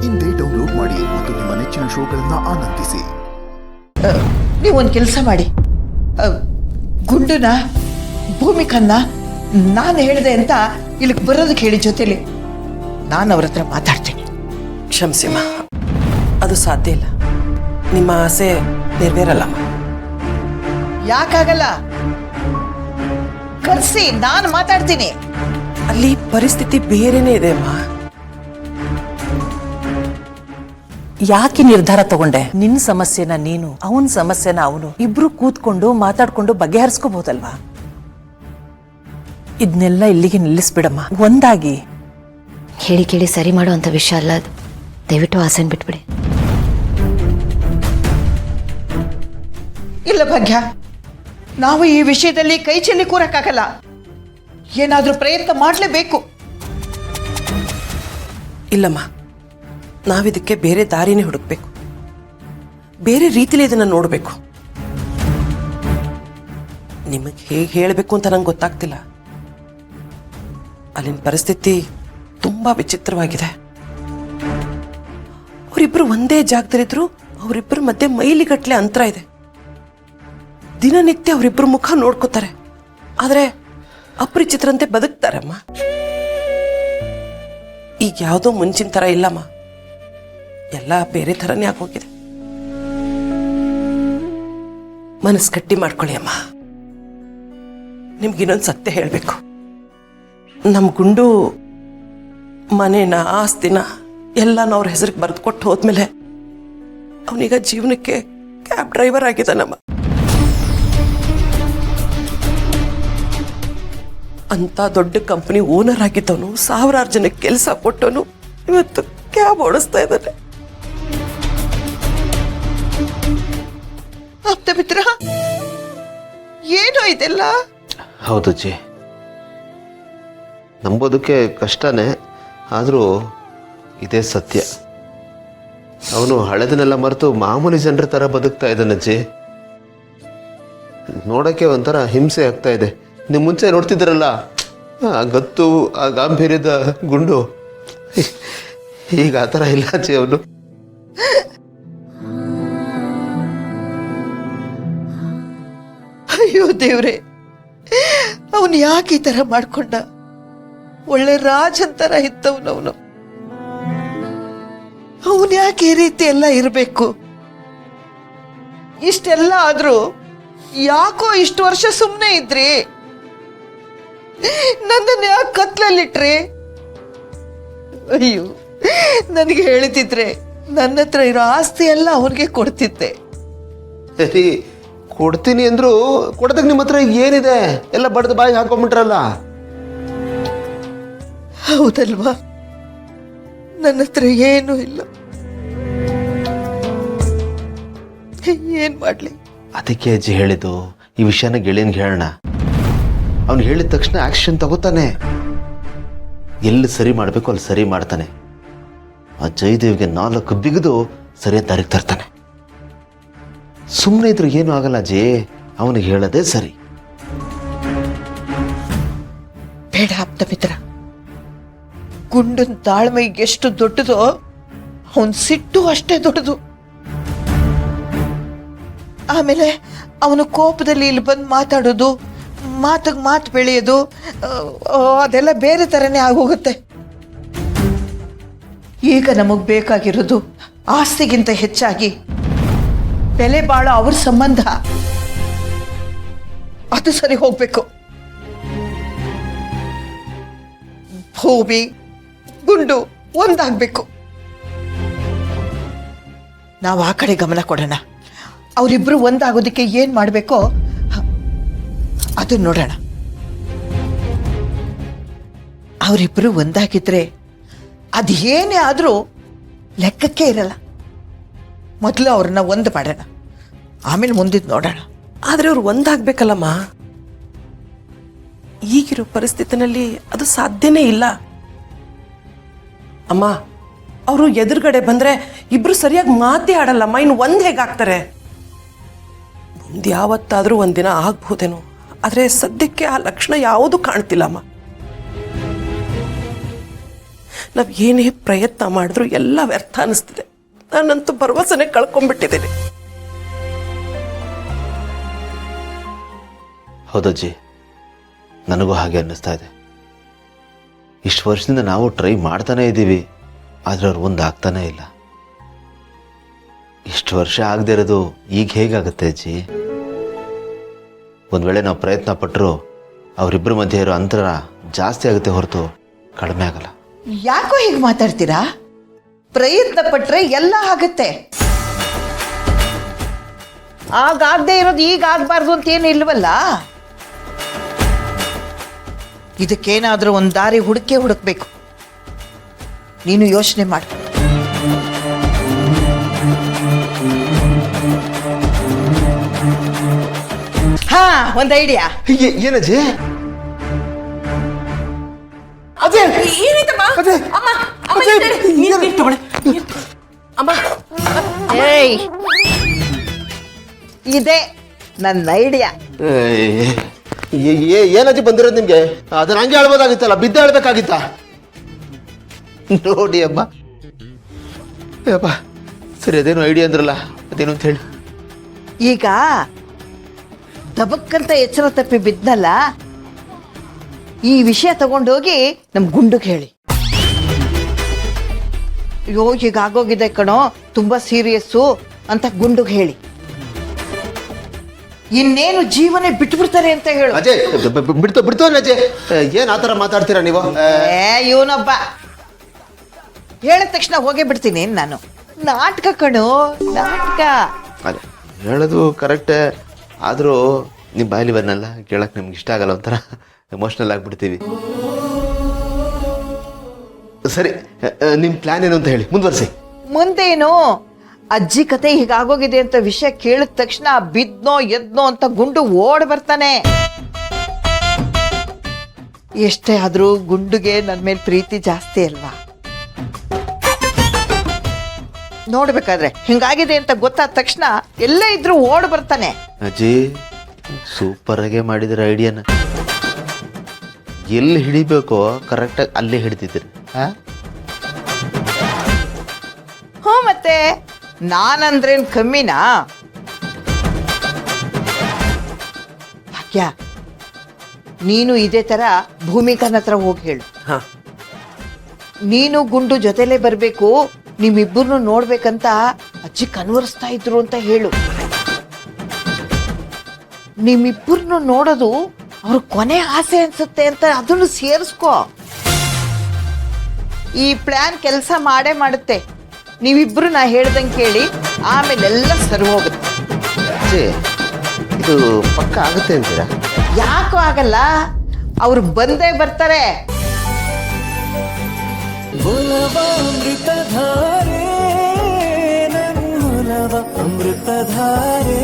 ಇಂದೇ ಡೌನ್ಲೋಡ್ ಮಾಡಿ ಮತ್ತು ನಿಮ್ಮ ನೆಚ್ಚಿನ ಶೋಗಳನ್ನ ಆನಂದಿಸಿ. ನೀವೊಂದು ಕೆಲಸ ಮಾಡಿ, ಗುಂಡುನ ಭೂಮಿಕನ್ನ ನಾನು ಹೇಳಿದೆ ಅಂತ ಇಲ್ಲಿಗೆ ಬರೋದಕ್ಕೆ ಹೇಳಿ, ಜೊತೆಲಿ ನಾನು ಅವ್ರ ಹತ್ರ ಮಾತಾಡ್ತೀನಿ. ಕ್ಷಮಿಸಿಮ್ಮ, ಅದು ಸಾಧ್ಯ ಇಲ್ಲ. ನಿಮ್ಮ ಆಸೆ ನೆರವೇರಲ್ಲಮ್ಮ. ಯಾಕಾಗಲ್ಲ? ಕರ್ಸಿ, ನಾನು ಮಾತಾಡ್ತೀನಿ. ಅಲ್ಲಿ ಪರಿಸ್ಥಿತಿ ಬೇರೆನೇ ಇದೆ ಅಮ್ಮ. ಯಾಕೆ ನಿರ್ಧಾರ ತಗೊಂಡೆ? ನಿನ್ನ ಸಮಸ್ಯೆನ ನೀನು, ಅವನ ಸಮಸ್ಯೆನ ಅವನು, ಇಬ್ರು ಕೂತ್ಕೊಂಡು ಮಾತಾಡ್ಕೊಂಡು ಬಗೆಹರಿಸ್ಕೋಬಹುದಲ್ವಾ? ಇದನ್ನೆಲ್ಲ ಇಲ್ಲಿಗೆ ನಿಲ್ಲಿಸ್ಬಿಡಮ್ಮ, ಒಂದಾಗಿ. ಹೇಳಿ ಕೇಳಿ ಸರಿ ಮಾಡುವಂಥ ವಿಷಯ ಅಲ್ಲ ಅದು. ದಯವಿಟ್ಟು ಆಸೆನ್ ಬಿಟ್ಬಿಡಿ. ಇಲ್ಲ ಭಾಗ್ಯ, ನಾವು ಈ ವಿಷಯದಲ್ಲಿ ಕೈ ಚೆಲ್ಲಿ ಕೂರಕ್ಕಾಗಲ್ಲ. ಏನಾದ್ರೂ ಪ್ರಯತ್ನ ಮಾಡಲೇಬೇಕು. ಇಲ್ಲಮ್ಮ, ನಾವಿದಕ್ಕೆ ಬೇರೆ ದಾರಿನೇ ಹುಡುಕ್ಬೇಕು, ಬೇರೆ ರೀತಿಲಿ ಇದನ್ನ ನೋಡಬೇಕು. ನಿಮಗೆ ಹೇಗೆ ಹೇಳಬೇಕು ಅಂತ ನಂಗೆ ಗೊತ್ತಾಗ್ತಿಲ್ಲ. ಅಲ್ಲಿನ ಪರಿಸ್ಥಿತಿ ತುಂಬಾ ವಿಚಿತ್ರವಾಗಿದೆ. ಅವರಿಬ್ರು ಒಂದೇ ಜಾಗದಲ್ಲಿದ್ರು, ಅವರಿಬ್ಬರ ಮಧ್ಯೆ ಮೈಲಿಗಟ್ಲೆ ಅಂತರ ಇದೆ. ದಿನನಿತ್ಯ ಅವರಿಬ್ರು ಮುಖ ನೋಡ್ಕೋತಾರೆ, ಆದ್ರೆ ಅಪರಿಚಿತರಂತೆ ಬದುಕ್ತಾರಮ್ಮ. ಈಗ ಯಾವುದೋ ಮುಂಚಿನ ತರ ಇಲ್ಲಮ್ಮ, ಎಲ್ಲ ಬೇರೆ ಥರನೇ ಆಗೋಗಿದೆ. ಮನಸ್ಸು ಗಟ್ಟಿ ಮಾಡ್ಕೊಳ್ಳಿ ಅಮ್ಮ. ನಿಮ್ಗಿನ್ನೊಂದು ಸತ್ಯ ಹೇಳಬೇಕು. ನಮ್ಮ ಗುಂಡು ಮನೇನ, ಆಸ್ತಿನ ಎಲ್ಲನೂ ಅವ್ರ ಹೆಸರಿಗೆ ಬರೆದು ಕೊಟ್ಟು ಹೋದ್ಮೇಲೆ ಅವನೀಗ ಜೀವನಕ್ಕೆ ಕ್ಯಾಬ್ ಡ್ರೈವರ್ ಆಗಿದ್ದಾನಮ್ಮ. ಅಂತ ದೊಡ್ಡ ಕಂಪನಿ ಓನರ್ ಆಗಿದ್ದವನು, ಸಾವಿರಾರು ಜನಕ್ಕೆ ಕೆಲಸ ಕೊಟ್ಟವನು, ಇವತ್ತು ಕ್ಯಾಬ್ ಓಡಿಸ್ತಾ ಇದ್ದಾನೆ. ಆಪ್ತ ಮಿತ್ರ, ಏನೋ ಇದೆಲ್ಲ? ಹೌದು ಜಿ, ನಂಬೋದಕ್ಕೆ ಕಷ್ಟನೇ, ಆದರೂ ಇದೇ ಸತ್ಯ. ಅವನು ಹಳೆದನ್ನೆಲ್ಲ ಮರೆತು ಮಾಮೂಲಿ ಜನರ ಥರ ಬದುಕ್ತಾ ಇದ್ದಾನೆ ಜಿ. ನೋಡೋಕ್ಕೆ ಒಂಥರ ಹಿಂಸೆ ಆಗ್ತಾ ಇದೆ. ನೀವು ಮುಂಚೆ ನೋಡ್ತಿದ್ದೀರಲ್ಲ, ಆ ಗತ್ತು, ಆ ಗಾಂಭೀರ್ಯದ ಗುಂಡು, ಈಗ ಆ ಥರ ಇಲ್ಲ ಜಿ ಅವನು. ಅಯ್ಯೋ ದೇವ್ರೆ, ಅವನು ಯಾಕೆ ಈ ತರ ಮಾಡ್ಕೊಂಡ? ಒಳ್ಳೆ ರಾಜನ್ ತರ ಇದ್ದವನವನು. ಅವನು ಯಾಕೆ ಈ ರೀತಿ ಎಲ್ಲ ಇರಬೇಕು? ಇಷ್ಟೆಲ್ಲ ಆದ್ರೂ ಯಾಕೋ ಇಷ್ಟು ವರ್ಷ ಸುಮ್ಮನೆ ಇದ್ರಿ? ನನ್ನನ್ನು ಯಾಕೆ ಕತ್ಲಲ್ಲಿಟ್ರಿ? ಅಯ್ಯೋ, ನನಗೆ ಹೇಳ್ತಿದ್ರೆ ನನ್ನ ಹತ್ರ ಇರೋ ಆಸ್ತಿ ಎಲ್ಲ ಅವನಿಗೆ ಕೊಡ್ತಿದ್ದೆ. ಸರಿ, ಕೊಡ್ತೀನಿ ಅಂದ್ರು ಕೊಡದಕ್ಕೆ ನಿಮ್ಮ ಹತ್ರ ಏನಿದೆ? ಎಲ್ಲ ಬಡ್ದು ಬಾಯಿಗೆ ಹಾಕೊಂಡ್ಬಿಟ್ರಲ್ಲ. ಹೌದಲ್ವಾ? ನನ್ನ ಹತ್ರ ಏನೂ ಇಲ್ಲ. ಏನ್ ಮಾಡ್ಲಿ? ಅದಕ್ಕೆ ಅಜ್ಜಿ ಹೇಳಿದ್ದು, ಈ ವಿಷಯನ ಗೆಳೆಯನ್ಗೆ ಹೇಳೋಣ. ಅವ್ನು ಹೇಳಿದ ತಕ್ಷಣ ಆಕ್ಷನ್ ತಗೋತಾನೆ. ಎಲ್ಲಿ ಸರಿ ಮಾಡಬೇಕು ಅಲ್ಲಿ ಸರಿ ಮಾಡ್ತಾನೆ. ಆ ಜಯದೇವ್ಗೆ 4 ಬಿಗಿದು ಸರಿಯಾದ ದಾರಿಗೆ ತರ್ತಾನೆ. ಸುಮ್ಮನೆ ಇದ್ರೆ ಏನು ಆಗಲ್ಲ ಅಜ್ಜಿ, ಅವನಿಗೆ ಹೇಳೋದೇ ಸರಿ. ಬೇಡ ಆಪ್ತ ಮಿತ್ರ, ಗುಂಡನ್ ತಾಳ್ಮೆ ಎಷ್ಟು ದೊಡ್ಡದೋ ಅವನ್ ಸಿಟ್ಟು ಅಷ್ಟೇ ದೊಡ್ಡದು. ಆಮೇಲೆ ಅವನು ಕೋಪದಲ್ಲಿ ಇಲ್ಲಿ ಬಂದು ಮಾತಾಡೋದು, ಮಾತಿಗೆ ಮಾತು ಬೆಳೆಯೋದು, ಅದೆಲ್ಲ ಬೇರೆ ಥರನೇ ಆಗೋಗುತ್ತೆ. ಈಗ ನಮಗೆ ಬೇಕಾಗಿರೋದು ಆಸ್ತಿಗಿಂತ ಹೆಚ್ಚಾಗಿ ಬೆಲೆ ಬಾಳೋ ಅವ್ರ ಸಂಬಂಧ. ಅದು ಸರಿ ಹೋಗ್ಬೇಕು. ಭೂಮಿ ಗುಂಡು ಒಂದಾಗಬೇಕು. ನಾವು ಆ ಕಡೆ ಗಮನ ಕೊಡೋಣ. ಅವರಿಬ್ರು ಒಂದಾಗೋದಕ್ಕೆ ಏನ್ ಮಾಡಬೇಕೋ ಅದು ನೋಡೋಣ. ಅವರಿಬ್ರು ಒಂದಾಗಿದ್ರೆ ಅದೇನೇ ಆದರೂ ಲೆಕ್ಕಕ್ಕೆ ಇರಲ್ಲ. ಮೊದಲು ಅವ್ರನ್ನ ಒಂದು ಮಾಡೋಣ, ಆಮೇಲೆ ಮುಂದಿದ್ದು ನೋಡೋಣ. ಆದ್ರೆ ಅವ್ರು ಒಂದಾಗ್ಬೇಕಲ್ಲಮ್ಮ. ಈಗಿರೋ ಪರಿಸ್ಥಿತಿನಲ್ಲಿ ಅದು ಸಾಧ್ಯನೇ ಇಲ್ಲ ಅಮ್ಮ. ಅವರು ಎದುರುಗಡೆ ಬಂದ್ರೆ ಇಬ್ರು ಸರಿಯಾಗಿ ಮಾತೇ ಆಡಲ್ಲಮ್ಮ. ಇನ್ನು ಒಂದ್ ಹೇಗಾಗ್ತಾರೆ? ಮುಂದೆ ಯಾವತ್ತಾದ್ರೂ ಒಂದಿನ ಆಗ್ಬಹುದೇನೋ, ಆದ್ರೆ ಸದ್ಯಕ್ಕೆ ಆ ಲಕ್ಷಣ ಯಾವುದೂ ಕಾಣ್ತಿಲ್ಲಮ್ಮ. ನಾವು ಏನೇ ಪ್ರಯತ್ನ ಮಾಡಿದ್ರು ಎಲ್ಲ ವ್ಯರ್ಥ ಅನಿಸ್ತಿದೆ. ನಾನಂತೂ ಭರವಸೆನೇ ಕಳ್ಕೊಂಡ್ಬಿಟ್ಟಿದ್ದೀನಿ. ಹೌದಜ್ಜಿ, ನನಗೂ ಹಾಗೆ ಅನ್ನಿಸ್ತಾ ಇದೆ. ಇಷ್ಟು ವರ್ಷದಿಂದ ನಾವು ಟ್ರೈ ಮಾಡ್ತಾನೇ ಇದ್ದೀವಿ, ಆದರೆ ಅವ್ರು ಒಂದಾಗ್ತಾನೇ ಇಲ್ಲ. ಇಷ್ಟು ವರ್ಷ ಆಗದೆ ಇರೋದು ಈಗ ಹೇಗಾಗುತ್ತೆ ಅಜ್ಜಿ? ಒಂದು ವೇಳೆ ನಾವು ಪ್ರಯತ್ನ ಪಟ್ಟರು ಅವರಿಬ್ಬರ ಮಧ್ಯೆ ಇರೋ ಅಂತರ ಜಾಸ್ತಿ ಆಗುತ್ತೆ ಹೊರತು ಕಡಿಮೆ ಆಗಲ್ಲ. ಯಾಕೋ ಹೀಗೆ ಮಾತಾಡ್ತೀರಾ? ಪ್ರಯತ್ನ ಪಟ್ರೆ ಎಲ್ಲ ಆಗುತ್ತೆ. ಆಗಾಗದೆ ಇರೋದು ಈಗ ಆಗ್ಬಾರ್ದು ಅಂತ ಏನು ಇಲ್ವಲ್ಲ. ಇದಕ್ಕೇನಾದ್ರೂ ಒಂದು ದಾರಿ ಹುಡುಕ್ಬೇಕು. ನೀನು ಯೋಚನೆ ಮಾಡು. ಹಾ, ಒಂದು ಐಡಿಯಾ. ಏನಜ್ಜಿ? ಏಯ್, ಇದೆ ನನ್ನ ಐಡಿಯಾ. ಏನಜ್ಜಿ ಬಂದಿರೋದು ನಿಮ್ಗೆ? ಅದನ್ನ ಹಂಗೆ ಹೇಳ್ಬೋದಾಗಿತ್ತಲ್ಲ, ಬಿದ್ದ ಹೇಳ್ಬೇಕಾಗಿತ್ತ? ನೋಡಿ ಅಮ್ಮ. ಅಪ್ಪ ಸರಿ, ಅದೇನು ಐಡಿಯಾ ಅಂದ್ರಲ್ಲ, ಅದೇನು ಅಂತ ಹೇಳಿ. ಈಗ ದಬಕ್ಕಂತ ಎಚ್ಚರ ತಪ್ಪಿ ಬಿದ್ನಲ್ಲ, ಈ ವಿಷಯ ತಗೊಂಡೋಗಿ ನಮ್ ಗುಂಡುಗೆ ಹೇಳಿ. ಅಯ್ಯೋ ಈಗ ಆಗೋಗಿದೆ ಕಣೋ, ತುಂಬಾ ಸೀರಿಯಸ್ಸು ಅಂತ ಗುಂಡುಗೆ ಹೇಳಿ. ಇನ್ನೇನು ಜೀವನೇ ಬಿಟ್ಬಿಡ್ತಾರೆ ಅಂತ ಹೇಳು. ಅಜಯ್, ಬಿಡ್ತು ಅಜಯ್. ಏನ್ ಆತರ ಮಾತಾಡ್ತೀರಾ ನೀವು? ಇವನೊಬ್ಬ ಹೇಳಿದ ತಕ್ಷಣ ಹೋಗೇ ಬಿಡ್ತೀನಿ ನಾನು. ನಾಟಕ ಕಣೋ, ನಾಟಕ. ಅದೇ ಹೇಳೋದು ಕರೆಕ್ಟೇ, ಆದರೂ ನಿಮ್ಮ ಬಾಯಲ್ಲಿ ಬನ್ನಲ್ಲ, ಕೇಳಕ್ಕೆ ನಮ್ಗೆ ಇಷ್ಟ ಆಗಲ್ಲ, ಒಂಥರ ಎಮೋಷ್ನಲ್ ಆಗಿಬಿಡ್ತೀವಿ. ಸರಿ, ನಿಮ್ಮ ಪ್ಲಾನ್ ಏನು ಅಂತ ಹೇಳಿ, ಮುಂದುವರಿಸಿ. ಮುಂದೇನು? ಅಜ್ಜಿ ಕತೆ ಹೀಗಾಗೋಗಿದೆ ಅಂತ ವಿಷಯ ಕೇಳಿದ ತಕ್ಷಣ ಬಿದ್ನೋ ಎದ್ನೋ ಅಂತ ಗುಂಡು ಓಡ್ ಬರ್ತಾನೆ. ಎಷ್ಟೇ ಆದ್ರೂ ಗುಂಡುಗೆ ನನ್ನ ಮೇಲೆ ಪ್ರೀತಿ ಜಾಸ್ತಿ ಅಲ್ವಾ? ನೋಡ್ಬೇಕಾದ್ರೆ ಹಿಂಗಾಗಿದೆ ಅಂತ ಗೊತ್ತಾದ ತಕ್ಷಣ ಎಲ್ಲೇ ಇದ್ರೂ ಓಡ್ ಬರ್ತಾನೆ. ಅಜ್ಜಿ, ಸೂಪರ್ ಆಗಿ ಮಾಡಿದ್ರ ಐಡಿಯಾನ. ಎಲ್ಲಿ ಹಿಡಿಬೇಕೋ ಕರೆಕ್ಟಾಗಿ ಅಲ್ಲೇ ಹಿಡಿತಿದ್ರಿ. ಹ್ಞೂ, ಮತ್ತೆ ನಾನಂದ್ರೇನ್ ಕಮ್ಮಿನಾ? ಭಾಗ್ಯ, ನೀನು ಇದೇ ತರ ಭೂಮಿಕನ ಹತ್ರ ಹೋಗಿ ಹೇಳು. ನೀನು ಗುಂಡು ಜೊತೆಲೇ ಬರ್ಬೇಕು, ನಿಮ್ಮಿಬ್ಬರನ್ನು ನೋಡ್ಬೇಕಂತ ಅಜ್ಜಿ ಕನ್ವರ್ಸ್ತಾ ಇದ್ರು ಅಂತ ಹೇಳು. ನಿಮ್ಮಿಬ್ಬರನ್ನು ನೋಡೋದು ಅವ್ರ ಕೊನೆ ಆಸೆ ಅನ್ಸುತ್ತೆ ಅಂತ ಅದನ್ನು ಸೇರಿಸ್ಕೋ. ಈ ಪ್ಲಾನ್ ಕೆಲಸ ಮಾಡೇ ಮಾಡುತ್ತೆ. ನೀವಿಬ್ರು ನಾ ಹೇಳ್ದಂಗೆ ಕೇಳಿ, ಆಮೇಲೆ ಎಲ್ಲ ಸರಿ ಹೋಗುತ್ತೆ. ಅಜ್ಜಿ, ಇದು ಪಕ್ಕ ಆಗುತ್ತೆ ಅಂತೀರಾ? ಯಾಕೋ ಆಗಲ್ಲ, ಅವ್ರು ಬಂದೇ ಬರ್ತಾರೆ. ಅಮೃತಧಾರೆ